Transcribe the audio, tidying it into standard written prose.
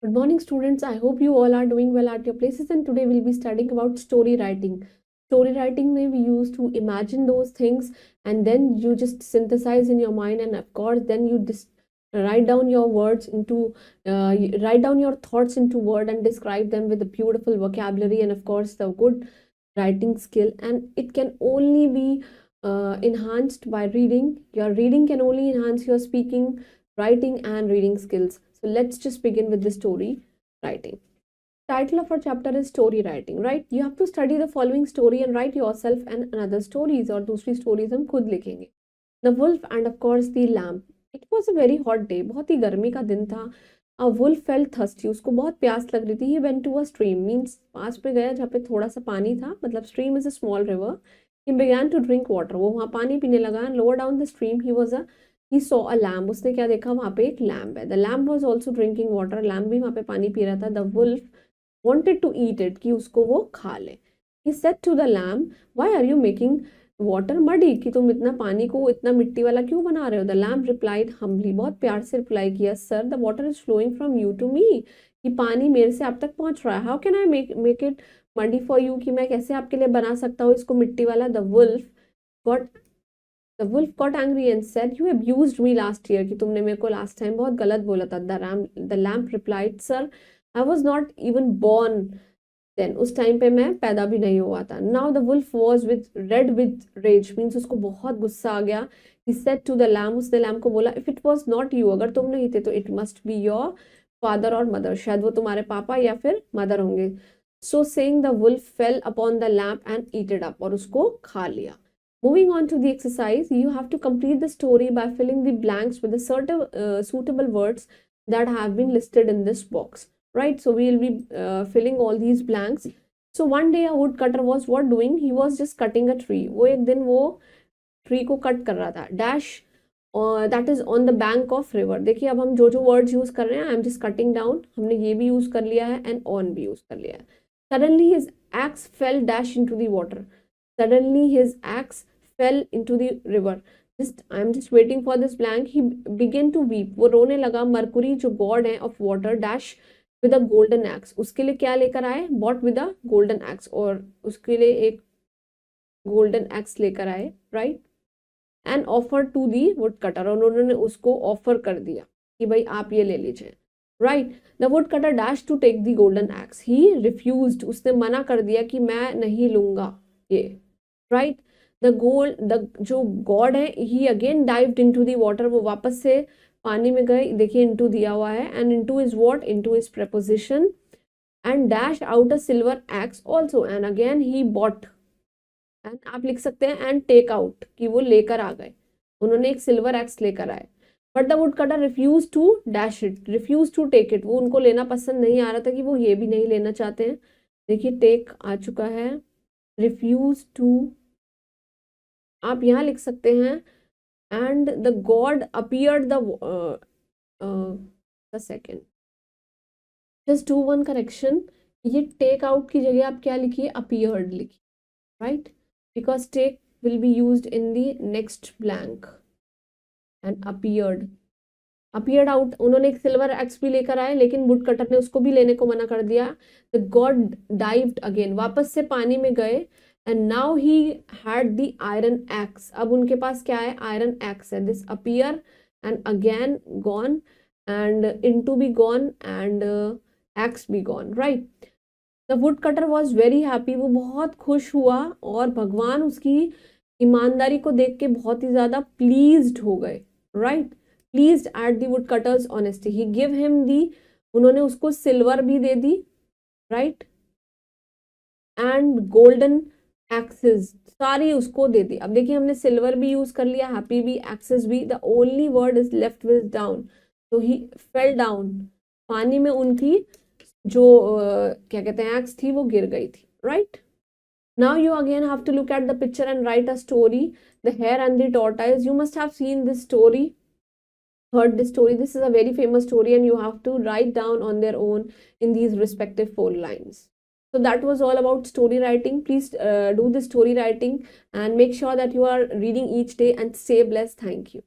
Good morning, students. I hope you all are doing well at your places, and today we'll be studying about story writing. Story writing may be used to imagine those things, and then you just synthesize in your mind, and of course, then you just write down your words into write down your thoughts into word and describe them with a beautiful vocabulary and of course the good writing skill. And it can only be enhanced by reading. Your reading can only enhance your speaking, writing, and reading skills. So let's just begin with the story writing. Title of our chapter is story writing, right? You have to study the following story and write yourself and another stories और दूसरी stories हम खुद लिखेंगे. The wolf and of course the lamb. It was a very hot day. बहुत ही गर्मी का दिन था. A wolf felt thirsty. उसको बहुत प्यास लग रही थी. He went to a stream. Means पास पे गया जहाँ पे थोड़ा सा पानी था. मतलब stream is a small river. He began to drink water. वो वहाँ पानी पीने लगा. And lower down the stream he saw a lamb. उसने क्या देखा? वहाँ पे एक lamb है. The lamb was also drinking water. Lamb भी वहाँ पे पानी पी रहा था. The wolf wanted to eat it. कि उसको वो खा ले. He said to the lamb, why are you making water muddy? कि तुम इतना पानी को इतना मिट्टी वाला क्यों बना रहे हो? The lamb replied humbly. बहुत प्यार से रिप्लाई किया. Sir, the water is flowing from you to me. कि पानी मेरे से आप तक पहुँच रहा है. How can I make it muddy for you? कि मैं कैसे आपके लिए बना सकता हूँ इसको मिट्टी वाला? The wolf got angry and said, you abused me last year. कि तुमने मेरे को last time बहुत गलत बोला था. The lamb replied, sir, I was not even born then. उस टाइम पे मैं पैदा भी नहीं हुआ था. Now the wolf was red with rage. Means उसको बहुत गुस्सा आ गया. He said to the lamb, उसने lamb को बोला, if it was not you, अगर तुम नहीं थे तो it must be your father or mother. शायद वो तुम्हारे पापा या फिर mother होंगे. So saying, the wolf fell upon the lamb and ate it up. और उसको खा लिया. Moving on to the exercise, you have to complete the story by filling the blanks with the certain suitable words that have been listed in this box. Right? So we will be filling all these blanks. So one day a woodcutter was what doing? He was just cutting a tree. वो एक दिन वो tree को cut कर रहा था. Dash that is on the bank of river. देखिए अब हम जो जो words use कर रहे हैं, I'm just cutting down. हमने ये भी use कर लिया है and on भी use कर लिया है. Suddenly his axe fell dash into the water. Suddenly his axe fell into the river. I'm just waiting for this blank. He began to weep. वो रोने लगा. Mercury जो god है of water dash with a golden axe. उसके लिए क्या लेकर आए? Bought with a golden axe. और उसके लिए एक golden axe लेकर आए, right? And offered to the woodcutter. और उन्होंने उसको offer कर दिया कि भाई आप ये ले लीजिए. Right? The woodcutter dashed to take the golden axe. He refused. उसने मना कर दिया कि मैं नहीं लूंगा ये. Right? जो गॉड है ही again dived into the water. वो वापस से पानी में गए. देखिए इनटू दिया हुआ है. And into is what? Into is preposition. And dash out a silver x also. And again he bought. And आप लिख सकते हैं एंड टेक आउट कि वो लेकर आ गए. उन्होंने एक सिल्वर एक्स लेकर आए. But the woodcutter refuse to dash it. Refuse to take it. वो उनको लेना पसंद नहीं आ रहा था कि वो ये भी नहीं लेना चाहते हैं. देखिए टेक आ चुका है. रिफ्यूज टू आप यहाँ लिख सकते हैं. And the god appeared the second. Just do one correction. ये टेक आउट की जगह आप क्या लिखिए? अपीयर्ड लिखिए. Right? Because take will be used in the next blank. And appeared out. उन्होंने एक सिल्वर एक्स भी लेकर आए लेकिन वुडकटर ने उसको भी लेने को मना कर दिया. The God dived again. वापस से पानी में गए. And now he had the iron axe. अब उनके पास क्या है? Iron axe है. This appear and again gone and into be gone and axe be gone. Right? The woodcutter was very happy. वो बहुत खुश हुआ और भगवान उसकी ईमानदारी को देख के बहुत ही ज़्यादा pleased हो गए. Right? Pleased at the woodcutter's honesty. He gave him उन्होंने उसको सिल्वर भी दे दी. Right? And golden एक्सेस सारी उसको दे दी. अब देखिए हमने सिल्वर भी यूज कर लिया, हैप्पी भी, एक्सेस भी. The only word is left with down. तो ही फेल डाउन. पानी में उनकी जो क्या कहते हैं एक्स थी वो गिर गई थी. Right? Now you again have to look at the picture and write a story. The hare and the tortoise. You must have seen this story, heard this story. This is a very famous story and you have to write down on their own in these respective 4 lines. So that was all about story writing. Please do this story writing and make sure that you are reading each day and stay blessed. Thank you.